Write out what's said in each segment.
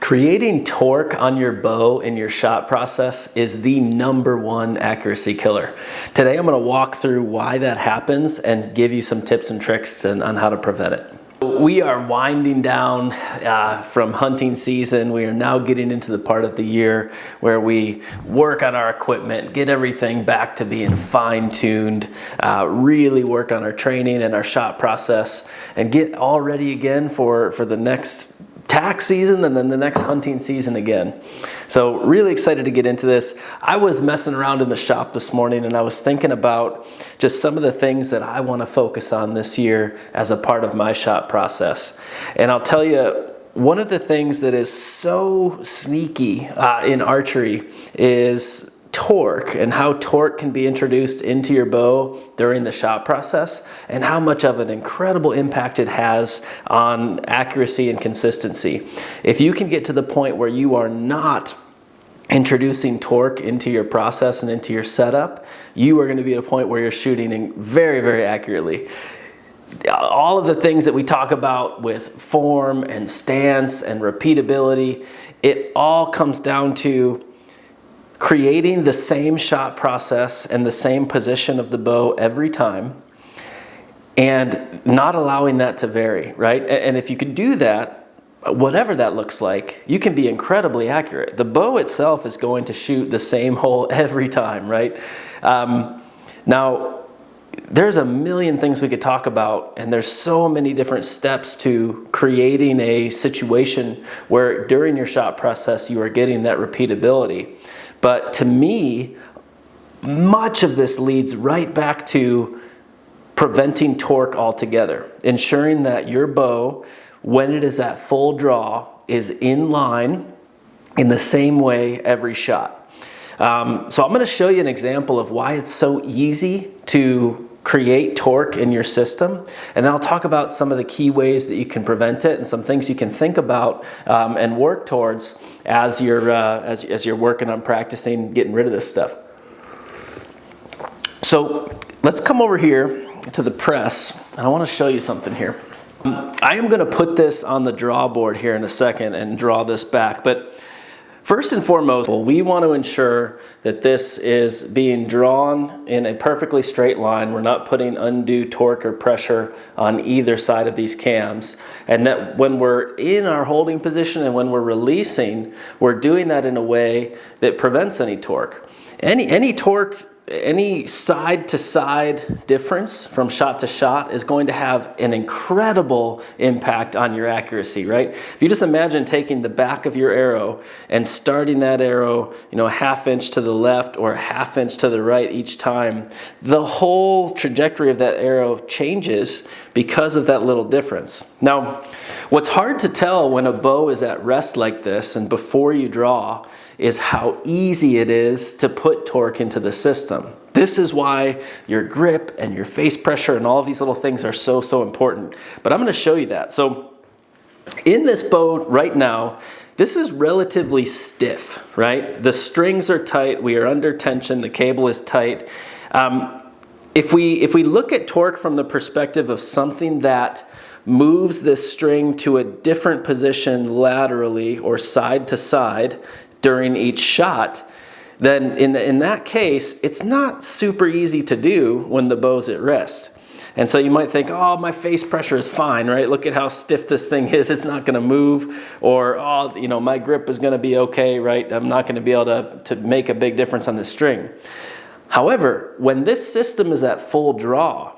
Creating torque on your bow in your shot process is the #1 accuracy killer. Today I'm going to walk through why that happens and give you some tips and tricks on how to prevent it. We are winding down from hunting season. We are now getting into the part of the year where we work on our equipment, get everything back to being fine-tuned, really work on our training and our shot process, and get all ready again for the next tack season and then the next hunting season again. So really excited to get into this. I was messing around in the shop this morning and I was thinking about just some of the things that I want to focus on this year as a part of my shot process. And I'll tell you, one of the things that is so sneaky in archery is torque, and how torque can be introduced into your bow during the shot process, and how much of an incredible impact it has on accuracy and consistency. If you can get to the point where you are not introducing torque into your process and into your setup, you are going to be at a point where you're shooting very, very accurately. All of the things that we talk about with form and stance and repeatability, it all comes down to creating the same shot process and the same position of the bow every time and not allowing that to vary, right? And if you can do that, whatever that looks like, you can be incredibly accurate. The bow itself is going to shoot the same hole every time, right? Now, there's a million things we could talk about, and there's so many different steps to creating a situation where during your shot process you are getting that repeatability. But to me, much of this leads right back to preventing torque altogether, ensuring that your bow, when it is at full draw, is in line in the same way every shot. So I'm going to show you an example of why it's so easy to create torque in your system, and then I'll talk about some of the key ways that you can prevent it and some things you can think about and work towards as you're working on practicing getting rid of this stuff. So let's come over here to the press, and I want to show you something here. I am going to put this on the draw board here in a second and draw this back, but first and foremost, we want to ensure that this is being drawn in a perfectly straight line. We're not putting undue torque or pressure on either side of these cams. And that when we're in our holding position and when we're releasing, we're doing that in a way that prevents any torque. Any torque, any side-to-side difference from shot to shot is going to have an incredible impact on your accuracy, right? If you just imagine taking the back of your arrow and starting that arrow, a ½ inch to the left or a ½ inch to the right each time, the whole trajectory of that arrow changes because of that little difference. Now, what's hard to tell when a bow is at rest like this and before you draw is how easy it is to put torque into the system. This is why your grip and your face pressure and all of these little things are so important. But I'm going to show you that. So in this bow right now, this is relatively stiff, right? The strings are tight, we are under tension, the cable is tight. If we look at torque from the perspective of something that moves this string to a different position laterally or side to side during each shot, then in that case, it's not super easy to do when the bow's at rest. And so you might think, oh, my face pressure is fine, right? Look at how stiff this thing is, it's not gonna move. Or, oh, my grip is gonna be okay, right? I'm not gonna be able to make a big difference on the string. However, when this system is at full draw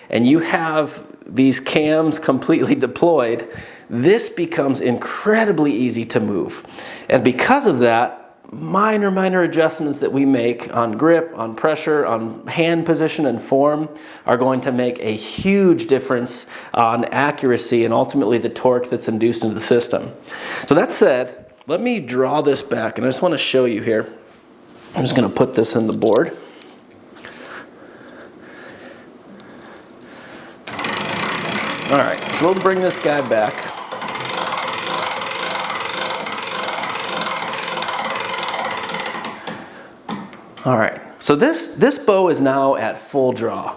and you have these cams completely deployed, this becomes incredibly easy to move. And because of that, minor adjustments that we make on grip, on pressure, on hand position and form are going to make a huge difference on accuracy and ultimately the torque that's induced into the system. So that said, let me draw this back, and I just want to show you here. I'm just going to put this in the board. All right, so we'll bring this guy back. All right, so this bow is now at full draw.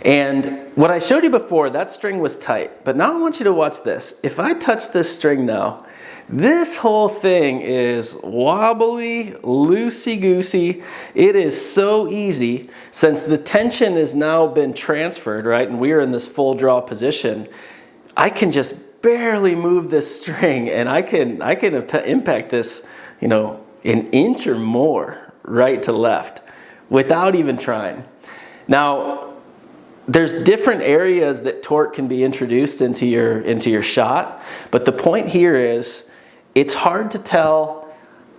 And what I showed you before, that string was tight, but now I want you to watch this. If I touch this string now, this whole thing is wobbly, loosey-goosey. It is so easy since the tension has now been transferred, right? And we are in this full draw position. I can just barely move this string and I can impact this, you know, an inch or more right to left without even trying. Now, there's different areas that torque can be introduced into your shot, but the point here is it's hard to tell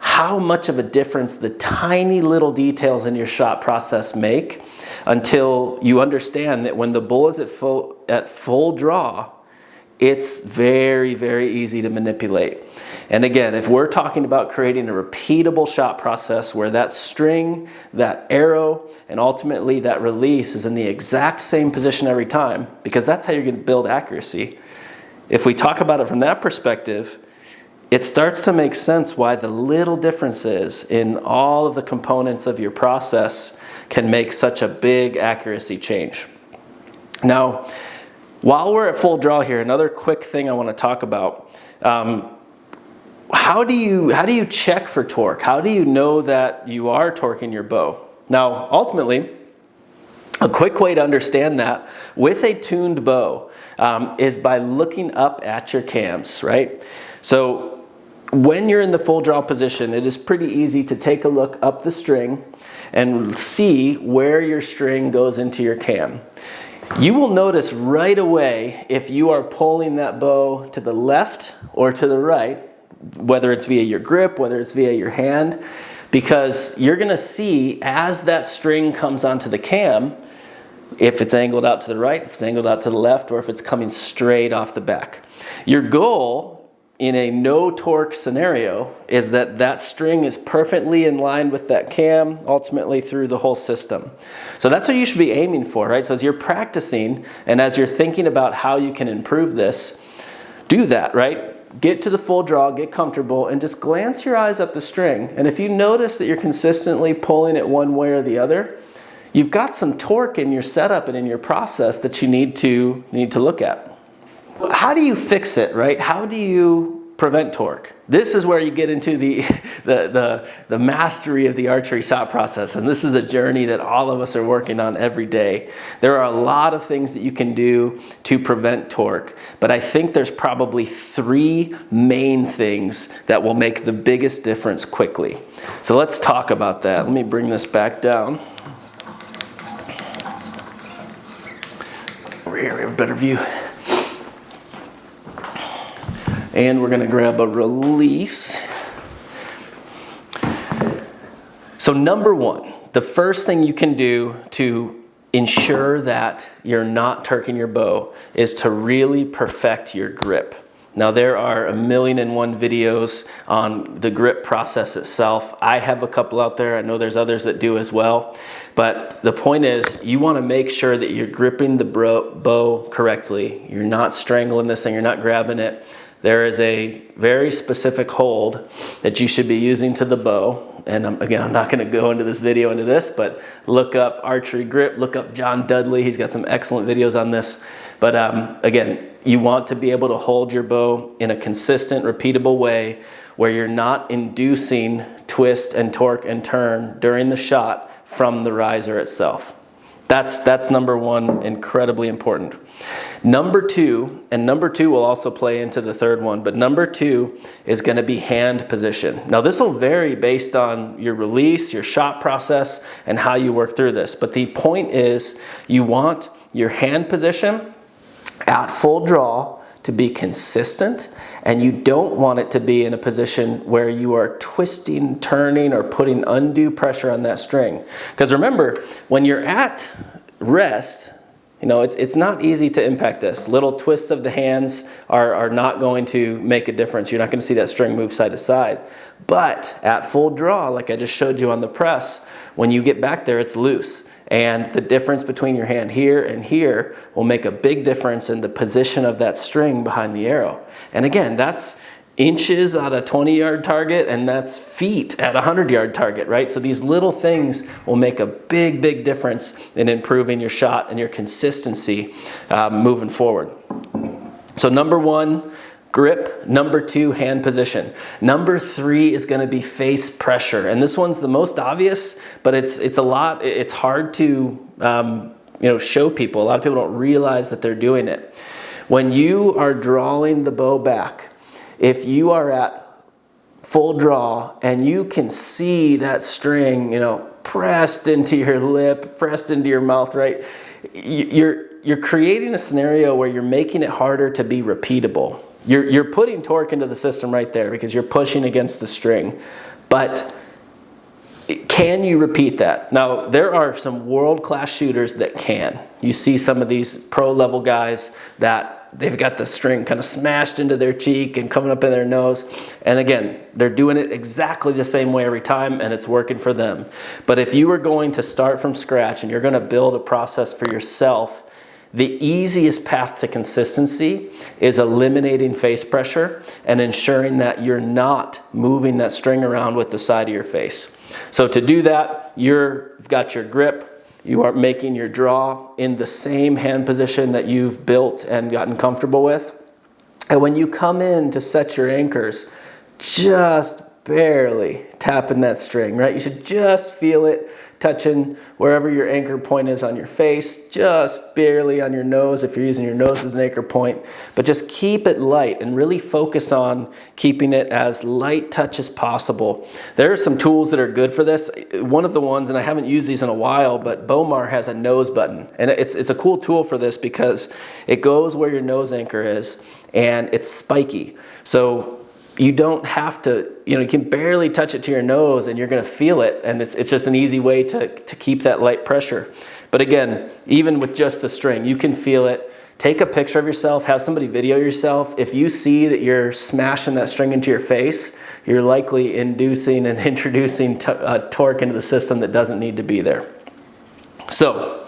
how much of a difference the tiny little details in your shot process make until you understand that when the bull is at full draw, it's very, very easy to manipulate. And again, if we're talking about creating a repeatable shot process where that string, that arrow, and ultimately that release is in the exact same position every time, because that's how you're going to build accuracy. If we talk about it from that perspective, it starts to make sense why the little differences in all of the components of your process can make such a big accuracy change. Now, while we're at full draw here, another quick thing I want to talk about. How do you check for torque? How do you know that you are torquing your bow? Now, ultimately, a quick way to understand that with a tuned bow is by looking up at your cams, right? So when you're in the full draw position, it is pretty easy to take a look up the string and see where your string goes into your cam. You will notice right away if you are pulling that bow to the left or to the right, whether it's via your grip, whether it's via your hand, because you're going to see as that string comes onto the cam, if it's angled out to the right, if it's angled out to the left, or if it's coming straight off the back. Your goal in a no torque scenario is that that string is perfectly in line with that cam, ultimately through the whole system. So that's what you should be aiming for, right? So as you're practicing and as you're thinking about how you can improve this, do that, right? Get to the full draw, get comfortable, and just glance your eyes up the string. And if you notice that you're consistently pulling it one way or the other, you've got some torque in your setup and in your process that you need to look at. How do you fix it, right? How do you prevent torque? This is where you get into the mastery of the archery shot process, and this is a journey that all of us are working on every day. There are a lot of things that you can do to prevent torque, but I think there's probably 3 main things that will make the biggest difference quickly. So let's talk about that. Let me bring this back down. Over here we have a better view. And we're going to grab a release. So number 1, the first thing you can do to ensure that you're not turking your bow is to really perfect your grip. Now there are 1,000,001 videos on the grip process itself. I have a couple out there. I know there's others that do as well. But the point is, you want to make sure that you're gripping the bow correctly. You're not strangling this thing, you're not grabbing it. There is a very specific hold that you should be using to the bow. And again, I'm not going to go into this video into this, but look up archery grip, look up John Dudley. He's got some excellent videos on this. But again, you want to be able to hold your bow in a consistent, repeatable way where you're not inducing twist and torque and turn during the shot from the riser itself. That's number 1, incredibly important. Number 2, and number 2 will also play into the third one, but number 2 is going to be hand position. Now this will vary based on your release, your shot process, and how you work through this. But the point is you want your hand position at full draw to be consistent, and you don't want it to be in a position where you are twisting, turning, or putting undue pressure on that string. Because remember, when you're at rest, you know, it's not easy to impact this. Little twists of the hands are not going to make a difference. You're not going to see that string move side to side. But at full draw, like I just showed you on the press, when you get back there, it's loose. And the difference between your hand here and here will make a big difference in the position of that string behind the arrow. And again, that's inches at a 20-yard target, and that's feet at a 100-yard target, right? So these little things will make a big, big difference in improving your shot and your consistency moving forward. So number 1, grip. Number 2, hand position. Number 3 is going to be face pressure, and this one's the most obvious, but it's hard to show people. A lot of people don't realize that they're doing it. When you are drawing the bow back, if you are at full draw and you can see that string, pressed into your lip, pressed into your mouth, right? You're creating a scenario where you're making it harder to be repeatable. You're putting torque into the system right there because you're pushing against the string. But can you repeat that? Now, there are some world-class shooters that can. You see some of these pro-level guys that they've got the string kind of smashed into their cheek and coming up in their nose. And again, they're doing it exactly the same way every time, and it's working for them. But if you were going to start from scratch and you're going to build a process for yourself, the easiest path to consistency is eliminating face pressure and ensuring that you're not moving that string around with the side of your face. So to do that, you've got your grip. You are making your draw in the same hand position that you've built and gotten comfortable with. And when you come in to set your anchors, just barely tapping that string, right? You should just feel it touching wherever your anchor point is on your face, just barely on your nose if you're using your nose as an anchor point, but just keep it light and really focus on keeping it as light touch as possible. There are some tools that are good for this. One of the ones, and I haven't used these in a while, but Bowmar has a nose button, and it's a cool tool for this because it goes where your nose anchor is and it's spiky. So you don't have to, you can barely touch it to your nose and you're going to feel it, and it's just an easy way to keep that light pressure. But again, even with just the string, you can feel it. Take a picture of yourself, have somebody video yourself. If you see that you're smashing that string into your face, you're likely inducing and introducing torque into the system that doesn't need to be there. So,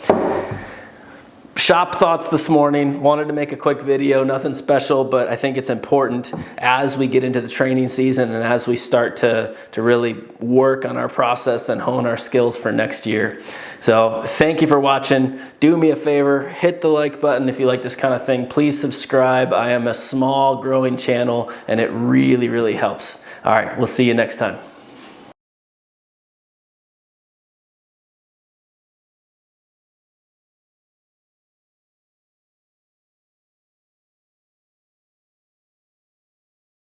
shop thoughts this morning. Wanted to make a quick video, nothing special, but I think it's important as we get into the training season and as we start to really work on our process and hone our skills for next year. So thank you for watching. Do me a favor, hit the like button if you like this kind of thing. Please subscribe. I am a small growing channel and it really, really helps. All right, we'll see you next time.